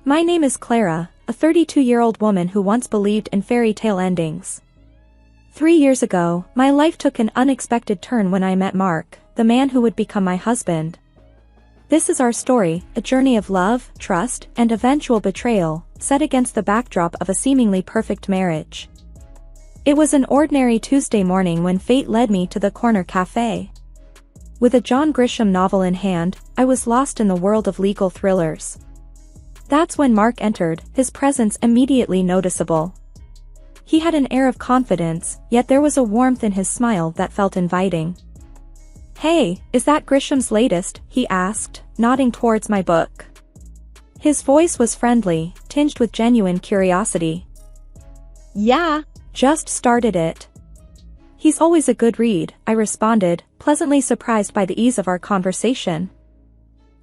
My name is Clara, a 32-year-old woman who once believed in fairy tale endings. 3 years ago, my life took an unexpected turn when I met Mark, the man who would become my husband. This is our story, a journey of love, trust, and eventual betrayal, set against the backdrop of a seemingly perfect marriage. It was an ordinary Tuesday morning when fate led me to the corner cafe. With a John Grisham novel in hand, I was lost in the world of legal thrillers. That's when Mark entered, his presence immediately noticeable. He had an air of confidence, yet there was a warmth in his smile that felt inviting. "Hey, is that Grisham's latest?" he asked, nodding towards my book. His voice was friendly, tinged with genuine curiosity. "Yeah, just started it." "He's always a good read," I responded, pleasantly surprised by the ease of our conversation.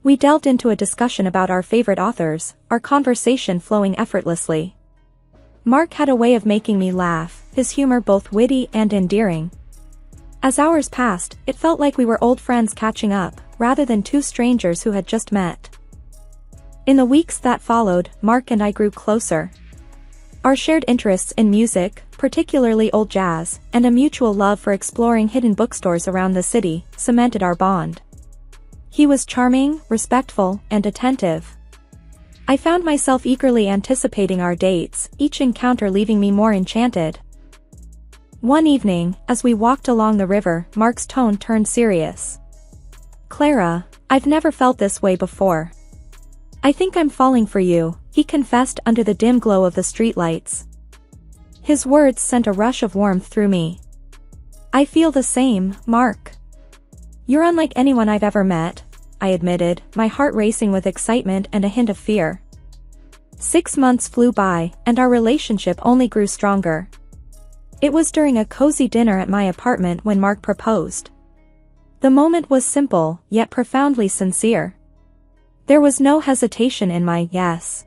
We delved into a discussion about our favorite authors, our conversation flowing effortlessly. Mark had a way of making me laugh, his humor both witty and endearing. As hours passed, it felt like we were old friends catching up, rather than two strangers who had just met. In the weeks that followed, Mark and I grew closer. Our shared interests in music, particularly old jazz, and a mutual love for exploring hidden bookstores around the city, cemented our bond. He was charming, respectful, and attentive. I found myself eagerly anticipating our dates, each encounter leaving me more enchanted. One evening, as we walked along the river, Mark's tone turned serious. "Clara, I've never felt this way before. I think I'm falling for you," he confessed under the dim glow of the streetlights. His words sent a rush of warmth through me. "I feel the same, Mark. You're unlike anyone I've ever met," I admitted, my heart racing with excitement and a hint of fear. 6 months flew by, and our relationship only grew stronger. It was during a cozy dinner at my apartment when Mark proposed. The moment was simple, yet profoundly sincere. There was no hesitation in my yes.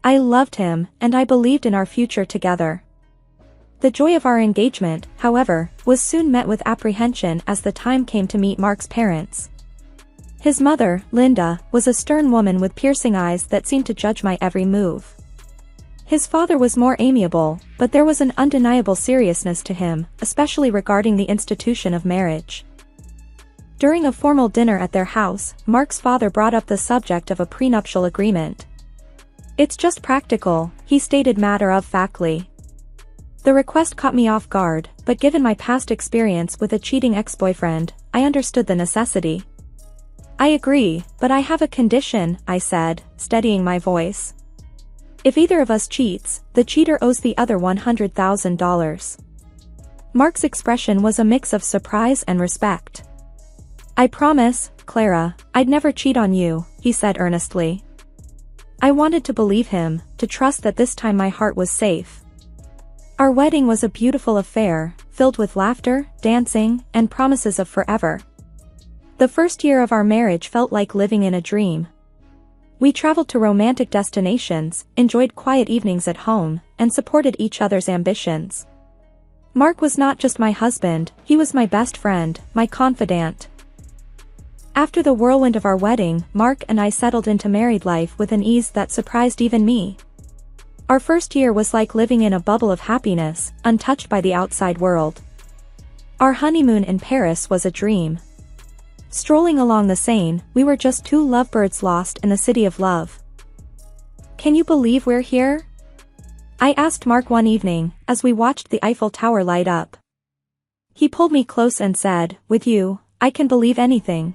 I loved him, and I believed in our future together. The joy of our engagement, however, was soon met with apprehension as the time came to meet Mark's parents. His mother, Linda, was a stern woman with piercing eyes that seemed to judge my every move. His father was more amiable, but there was an undeniable seriousness to him, especially regarding the institution of marriage. During a formal dinner at their house, Mark's father brought up the subject of a prenuptial agreement. "It's just practical," he stated matter-of-factly. The request caught me off guard, but given my past experience with a cheating ex-boyfriend, I understood the necessity. "I agree, but I have a condition," I said, steadying my voice. "If either of us cheats, the cheater owes the other $100,000. Mark's expression was a mix of surprise and respect. "I promise, Clara, I'd never cheat on you," he said earnestly. I wanted to believe him, to trust that this time my heart was safe. Our wedding was a beautiful affair, filled with laughter, dancing, and promises of forever. The first year of our marriage felt like living in a dream. We traveled to romantic destinations, enjoyed quiet evenings at home, and supported each other's ambitions. Mark was not just my husband, he was my best friend, my confidant. After the whirlwind of our wedding, Mark and I settled into married life with an ease that surprised even me. Our first year was like living in a bubble of happiness, untouched by the outside world. Our honeymoon in Paris was a dream. Strolling along the Seine, we were just two lovebirds lost in the city of love. "Can you believe we're here?" I asked Mark one evening, as we watched the Eiffel Tower light up. He pulled me close and said, "With you, I can believe anything.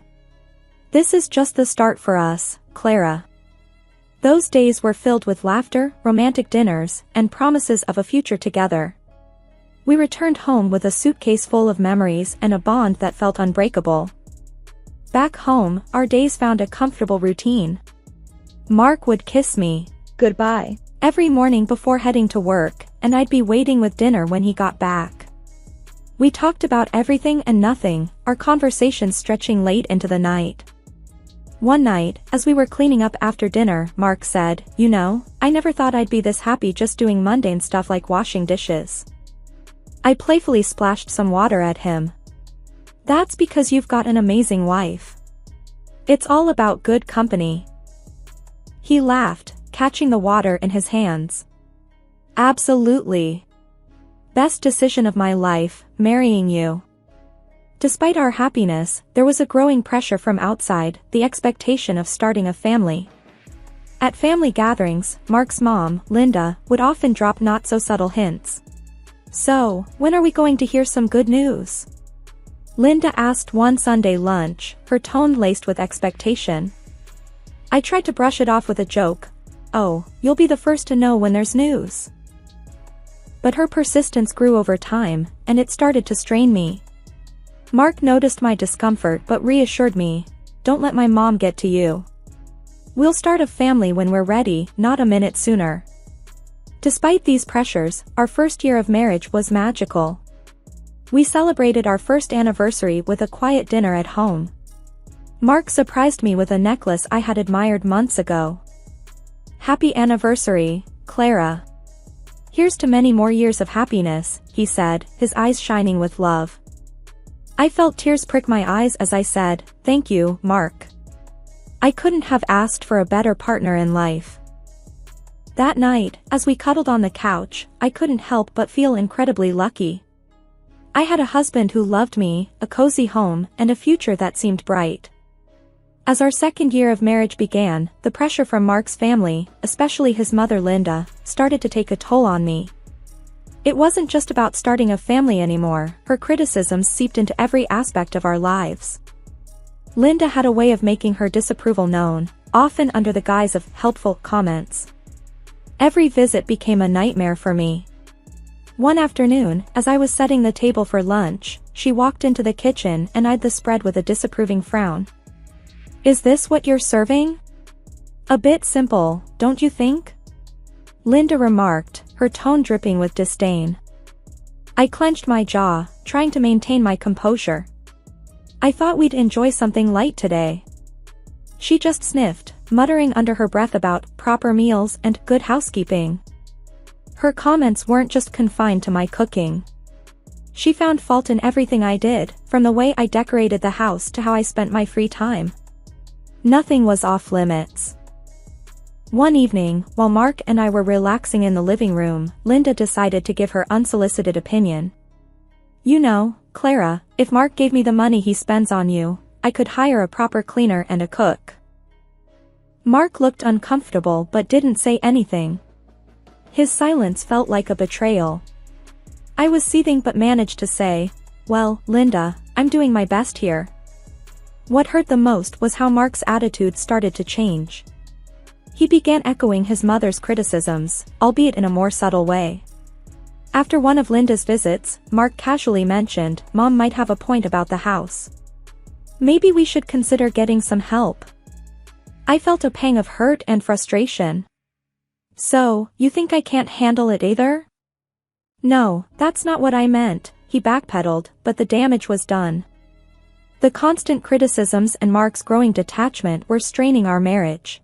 This is just the start for us, Clara." Those days were filled with laughter, romantic dinners, and promises of a future together. We returned home with a suitcase full of memories and a bond that felt unbreakable. Back home, our days found a comfortable routine. Mark would kiss me goodbye every morning before heading to work, and I'd be waiting with dinner when he got back. We talked about everything and nothing, our conversations stretching late into the night. One night, as we were cleaning up after dinner, Mark said, "You know, I never thought I'd be this happy just doing mundane stuff like washing dishes." I playfully splashed some water at him. "That's because you've got an amazing wife. It's all about good company." He laughed, catching the water in his hands. Absolutely. Best decision of my life, marrying you. Despite our happiness, there was a growing pressure from outside, the expectation of starting a family. At family gatherings, Mark's mom, Linda, would often drop not-so-subtle hints. "So, when are we going to hear some good news?" Linda asked one Sunday lunch, her tone laced with expectation. I tried to brush it off with a joke. "Oh, you'll be the first to know when there's news." But her persistence grew over time, and it started to strain me. Mark noticed my discomfort but reassured me, "Don't let my mom get to you. We'll start a family when we're ready, not a minute sooner." Despite these pressures, our first year of marriage was magical. We celebrated our first anniversary with a quiet dinner at home. Mark surprised me with a necklace I had admired months ago. "Happy anniversary, Clara. Here's to many more years of happiness," he said, his eyes shining with love. I felt tears prick my eyes as I said, "Thank you, Mark. I couldn't have asked for a better partner in life." That night, as we cuddled on the couch, I couldn't help but feel incredibly lucky. I had a husband who loved me, a cozy home, and a future that seemed bright. As our second year of marriage began, the pressure from Mark's family, especially his mother Linda, started to take a toll on me. It wasn't just about starting a family anymore, her criticisms seeped into every aspect of our lives. Linda had a way of making her disapproval known, often under the guise of helpful comments. Every visit became a nightmare for me. One afternoon, as I was setting the table for lunch, she walked into the kitchen and eyed the spread with a disapproving frown. "Is this what you're serving? A bit simple, don't you think?" Linda remarked, her tone dripping with disdain. I clenched my jaw, trying to maintain my composure. "I thought we'd enjoy something light today." She just sniffed, muttering under her breath about proper meals and good housekeeping. Her comments weren't just confined to my cooking. She found fault in everything I did, from the way I decorated the house to how I spent my free time. Nothing was off limits. One evening, while Mark and I were relaxing in the living room, Linda decided to give her unsolicited opinion. "You know, Clara, if Mark gave me the money he spends on you, I could hire a proper cleaner and a cook." Mark looked uncomfortable but didn't say anything. His silence felt like a betrayal. I was seething but managed to say, "Well, Linda, I'm doing my best here." What hurt the most was how Mark's attitude started to change. He began echoing his mother's criticisms, albeit in a more subtle way. After one of Linda's visits, Mark casually mentioned, "Mom might have a point about the house. Maybe we should consider getting some help." I felt a pang of hurt and frustration. "So, you think I can't handle it either?" "No, that's not what I meant," he backpedaled, but the damage was done. The constant criticisms and Mark's growing detachment were straining our marriage.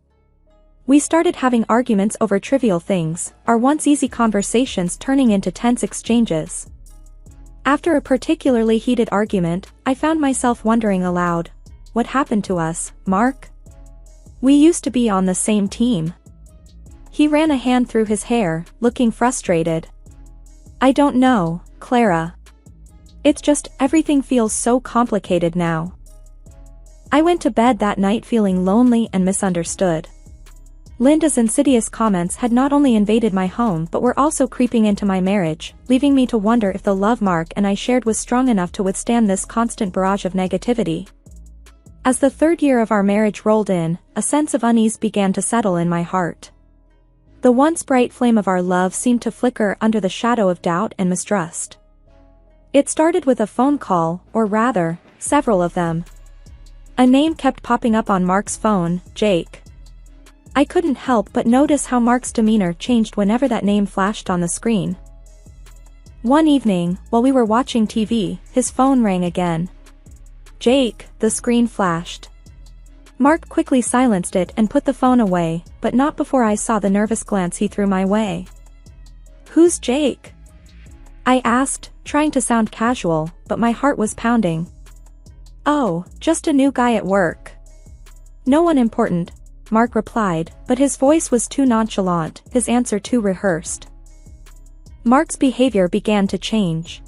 We started having arguments over trivial things, our once easy conversations turning into tense exchanges. After a particularly heated argument, I found myself wondering aloud, "What happened to us, Mark? We used to be on the same team." He ran a hand through his hair, looking frustrated. "I don't know, Clara. It's just everything feels so complicated now." I went to bed that night feeling lonely and misunderstood. Linda's insidious comments had not only invaded my home but were also creeping into my marriage, leaving me to wonder if the love Mark and I shared was strong enough to withstand this constant barrage of negativity. As the third year of our marriage rolled in, a sense of unease began to settle in my heart. The once bright flame of our love seemed to flicker under the shadow of doubt and mistrust. It started with a phone call, or rather, several of them. A name kept popping up on Mark's phone, Jake. I couldn't help but notice how Mark's demeanor changed whenever that name flashed on the screen. One evening, while we were watching TV, his phone rang again. "Jake," the screen flashed. Mark quickly silenced it and put the phone away, but not before I saw the nervous glance he threw my way. "Who's Jake?" I asked, trying to sound casual, but my heart was pounding. "Oh, just a new guy at work. No one important. Mark replied, but his voice was too nonchalant, his answer too rehearsed. Mark's behavior began to change.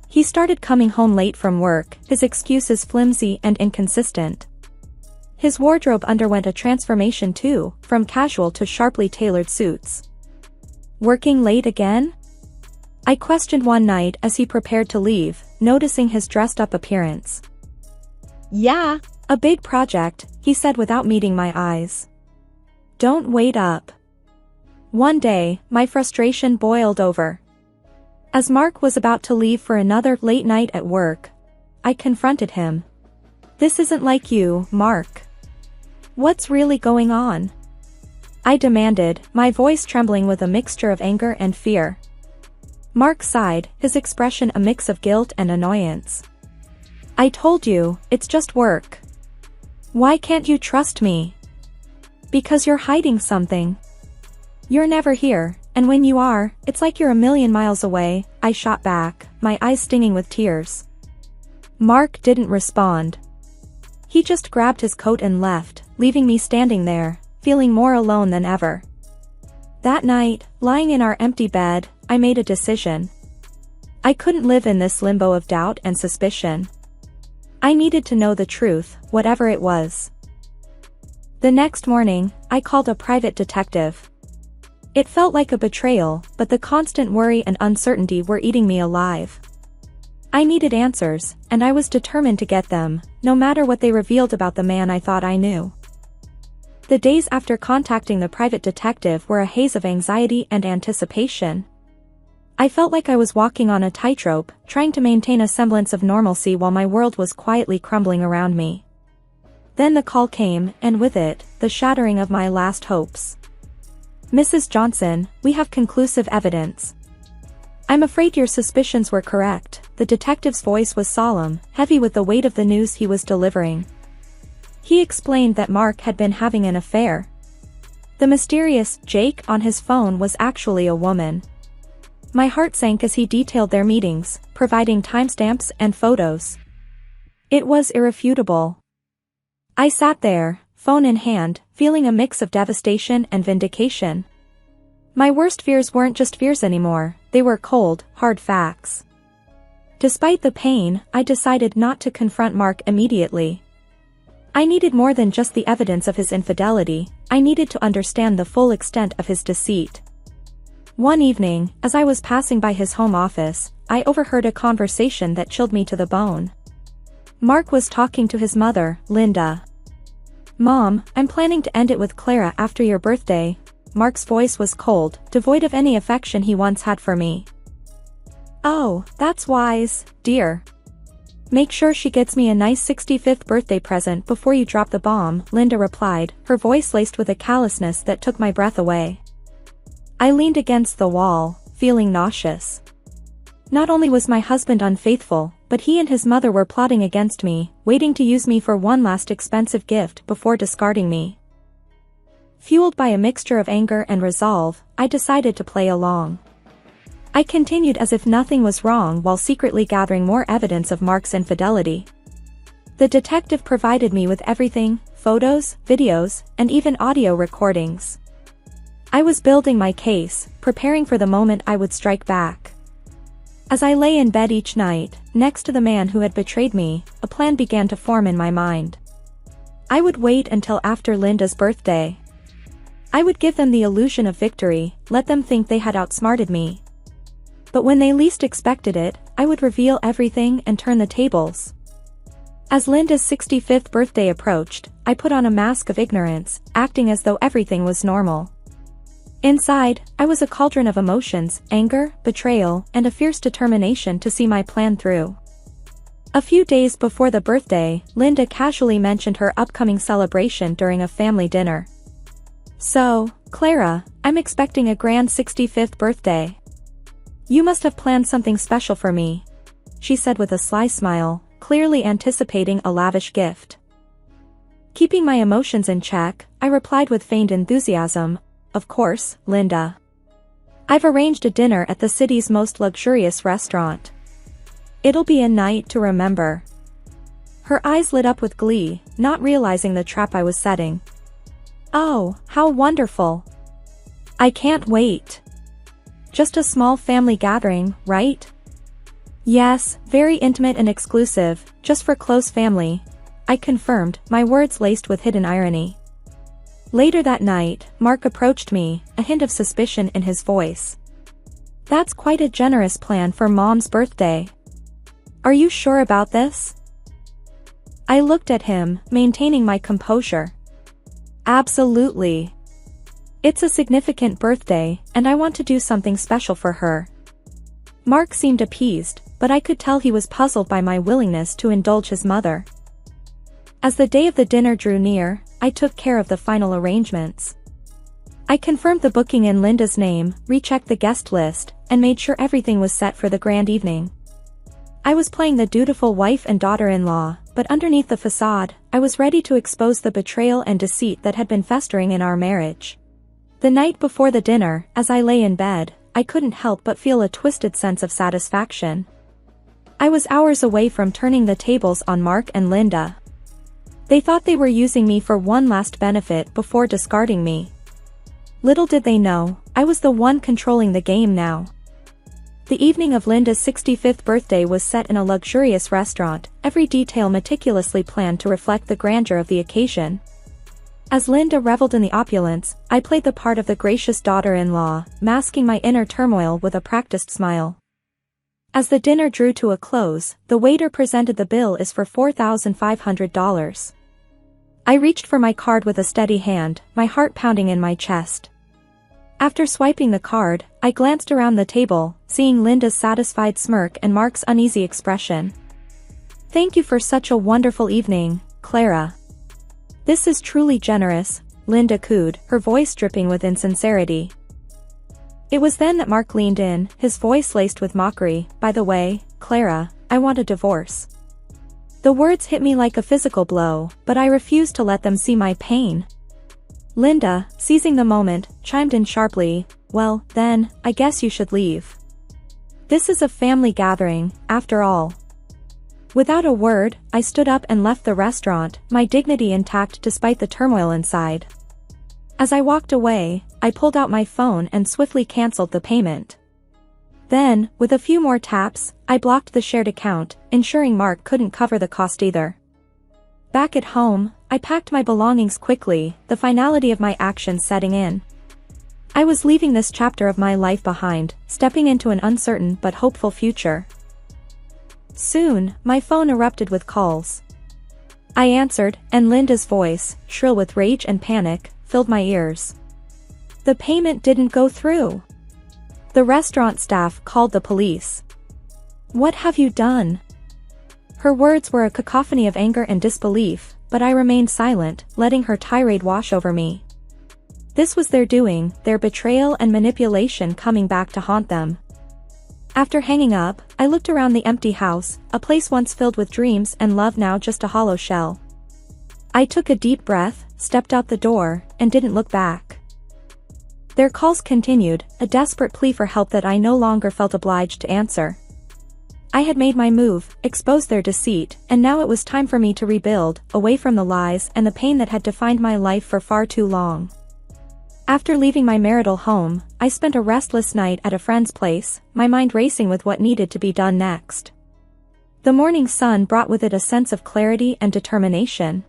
He started coming home late from work, his excuses flimsy and inconsistent. His wardrobe underwent a transformation too, from casual to sharply tailored suits. Working late again? I questioned one night as he prepared to leave, noticing his dressed-up appearance. Yeah, A big project, he said without meeting my eyes. Don't wait up. One day, my frustration boiled over. As Mark was about to leave for another late night at work, I confronted him. This isn't like you, Mark. What's really going on? I demanded, my voice trembling with a mixture of anger and fear. Mark sighed, his expression a mix of guilt and annoyance. I told you, it's just work. Why can't you trust me? Because you're hiding something. You're never here, and when you are, it's like you're a million miles away, I shot back, my eyes stinging with tears. Mark didn't respond. He just grabbed his coat and left, leaving me standing there, feeling more alone than ever. That night, lying in our empty bed, I made a decision. I couldn't live in this limbo of doubt and suspicion. I needed to know the truth, whatever it was. The next morning, I called a private detective. It felt like a betrayal, but the constant worry and uncertainty were eating me alive. I needed answers, and I was determined to get them, no matter what they revealed about the man I thought I knew. The days after contacting the private detective were a haze of anxiety and anticipation. I felt like I was walking on a tightrope, trying to maintain a semblance of normalcy while my world was quietly crumbling around me. Then the call came, and with it, the shattering of my last hopes. Mrs. Johnson, we have conclusive evidence. I'm afraid your suspicions were correct. The detective's voice was solemn, heavy with the weight of the news he was delivering. He explained that Mark had been having an affair. The mysterious Jake on his phone was actually a woman. My heart sank as he detailed their meetings, providing timestamps and photos. It was irrefutable. I sat there, phone in hand, feeling a mix of devastation and vindication. My worst fears weren't just fears anymore, they were cold, hard facts. Despite the pain, I decided not to confront Mark immediately. I needed more than just the evidence of his infidelity, I needed to understand the full extent of his deceit. One evening, as I was passing by his home office, I overheard a conversation that chilled me to the bone. Mark was talking to his mother, Linda. Mom, I'm planning to end it with Clara after your birthday. Mark's voice was cold, devoid of any affection he once had for me. Oh, that's wise, dear. Make sure she gets me a nice 65th birthday present before you drop the bomb, Linda replied, her voice laced with a callousness that took my breath away. I leaned against the wall, feeling nauseous. Not only was my husband unfaithful, but he and his mother were plotting against me, waiting to use me for one last expensive gift before discarding me. Fueled by a mixture of anger and resolve, I decided to play along. I continued as if nothing was wrong while secretly gathering more evidence of Mark's infidelity. The detective provided me with everything, photos, videos, and even audio recordings. I was building my case, preparing for the moment I would strike back. As I lay in bed each night, next to the man who had betrayed me, a plan began to form in my mind. I would wait until after Linda's birthday. I would give them the illusion of victory, let them think they had outsmarted me. But when they least expected it, I would reveal everything and turn the tables. As Linda's 65th birthday approached, I put on a mask of ignorance, acting as though everything was normal. Inside, I was a cauldron of emotions, anger, betrayal, and a fierce determination to see my plan through. A few days before the birthday, Linda casually mentioned her upcoming celebration during a family dinner. So, Clara, I'm expecting a grand 65th birthday. You must have planned something special for me, she said with a sly smile, clearly anticipating a lavish gift. Keeping my emotions in check, I replied with feigned enthusiasm, of course, Linda. I've arranged a dinner at the city's most luxurious restaurant. It'll be a night to remember. Her eyes lit up with glee, not realizing the trap I was setting. Oh, how wonderful. I can't wait. Just a small family gathering, right? Yes, very intimate and exclusive, just for close family, I confirmed, my words laced with hidden irony. Later that night, Mark approached me, a hint of suspicion in his voice. That's quite a generous plan for Mom's birthday. Are you sure about this? I looked at him, maintaining my composure. Absolutely. It's a significant birthday, and I want to do something special for her. Mark seemed appeased, but I could tell he was puzzled by my willingness to indulge his mother. As the day of the dinner drew near, I took care of the final arrangements. I confirmed the booking in Linda's name, rechecked the guest list, and made sure everything was set for the grand evening. I was playing the dutiful wife and daughter-in-law, but underneath the facade, I was ready to expose the betrayal and deceit that had been festering in our marriage. The night before the dinner, as I lay in bed, I couldn't help but feel a twisted sense of satisfaction. I was hours away from turning the tables on Mark and Linda. They thought they were using me for one last benefit before discarding me. Little did they know, I was the one controlling the game now. The evening of Linda's 65th birthday was set in a luxurious restaurant, every detail meticulously planned to reflect the grandeur of the occasion. As Linda reveled in the opulence, I played the part of the gracious daughter-in-law, masking my inner turmoil with a practiced smile. As the dinner drew to a close, the waiter presented the bill is for $4,500. I reached for my card with a steady hand, my heart pounding in my chest. After swiping the card, I glanced around the table, seeing Linda's satisfied smirk and Mark's uneasy expression. Thank you for such a wonderful evening, Clara. This is truly generous, Linda cooed, her voice dripping with insincerity. It was then that Mark leaned in, his voice laced with mockery. By the way, Clara, I want a divorce. The words hit me like a physical blow, but I refused to let them see my pain. Linda, seizing the moment, chimed in sharply, well, then, I guess you should leave. This is a family gathering, after all. Without a word, I stood up and left the restaurant, my dignity intact despite the turmoil inside. As I walked away, I pulled out my phone and swiftly canceled the payment. Then, with a few more taps, I blocked the shared account, ensuring Mark couldn't cover the cost either. Back at home, I packed my belongings quickly, the finality of my actions setting in. I was leaving this chapter of my life behind, stepping into an uncertain but hopeful future. Soon, my phone erupted with calls. I answered, and Linda's voice, shrill with rage and panic, filled my ears. The payment didn't go through. The restaurant staff called the police. What have you done? Her words were a cacophony of anger and disbelief, but I remained silent, letting her tirade wash over me. This was their doing, their betrayal and manipulation coming back to haunt them. After hanging up, I looked around the empty house, a place once filled with dreams and love now just a hollow shell. I took a deep breath, stepped out the door, and didn't look back. Their calls continued, a desperate plea for help that I no longer felt obliged to answer. I had made my move, exposed their deceit, and now it was time for me to rebuild, away from the lies and the pain that had defined my life for far too long. After leaving my marital home, I spent a restless night at a friend's place, my mind racing with what needed to be done next. The morning sun brought with it a sense of clarity and determination.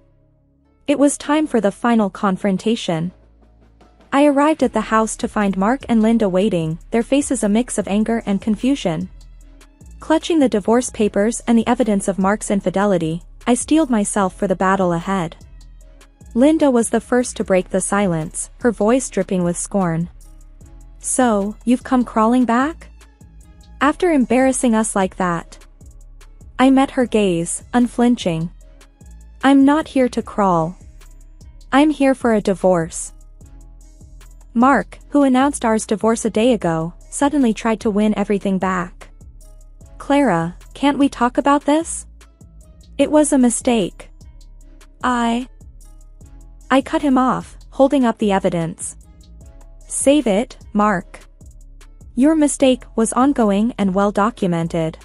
It was time for the final confrontation. I arrived at the house to find Mark and Linda waiting, their faces a mix of anger and confusion. Clutching the divorce papers and the evidence of Mark's infidelity, I steeled myself for the battle ahead. Linda was the first to break the silence, her voice dripping with scorn. So, you've come crawling back? After embarrassing us like that? I met her gaze, unflinching. I'm not here to crawl. I'm here for a divorce. Mark, who announced our divorce a day ago, suddenly tried to win everything back. Clara, can't we talk about this? It was a mistake. I cut him off, holding up the evidence. Save it, Mark. Your mistake was ongoing and well documented.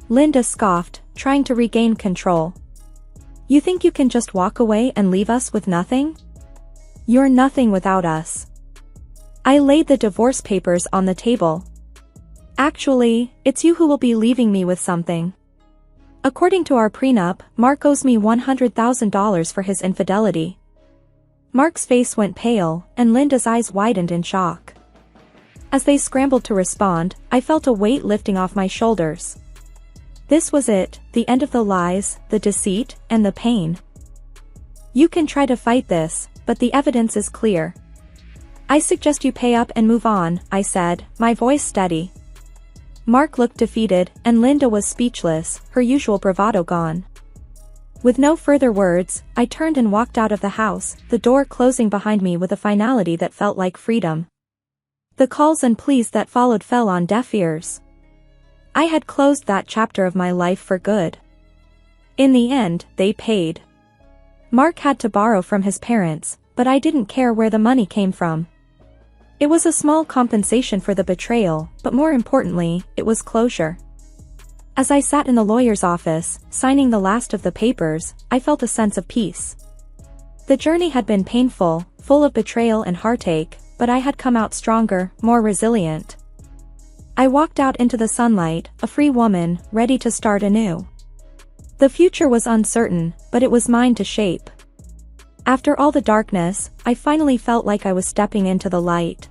Linda scoffed, trying to regain control. You think you can just walk away and leave us with nothing? You're nothing without us. I laid the divorce papers on the table. Actually, it's you who will be leaving me with something. According to our prenup, Mark owes me $100,000 for his infidelity. Mark's face went pale, and Linda's eyes widened in shock. As they scrambled to respond, I felt a weight lifting off my shoulders. This was it, the end of the lies, the deceit, and the pain. You can try to fight this, but the evidence is clear. I suggest you pay up and move on, I said, my voice steady. Mark looked defeated, and Linda was speechless, her usual bravado gone. With no further words, I turned and walked out of the house, the door closing behind me with a finality that felt like freedom. The calls and pleas that followed fell on deaf ears. I had closed that chapter of my life for good. In the end, they paid. Mark had to borrow from his parents, but I didn't care where the money came from. It was a small compensation for the betrayal, but more importantly, it was closure. As I sat in the lawyer's office, signing the last of the papers, I felt a sense of peace. The journey had been painful, full of betrayal and heartache, but I had come out stronger, more resilient. I walked out into the sunlight, a free woman, ready to start anew. The future was uncertain, but it was mine to shape. After all the darkness, I finally felt like I was stepping into the light.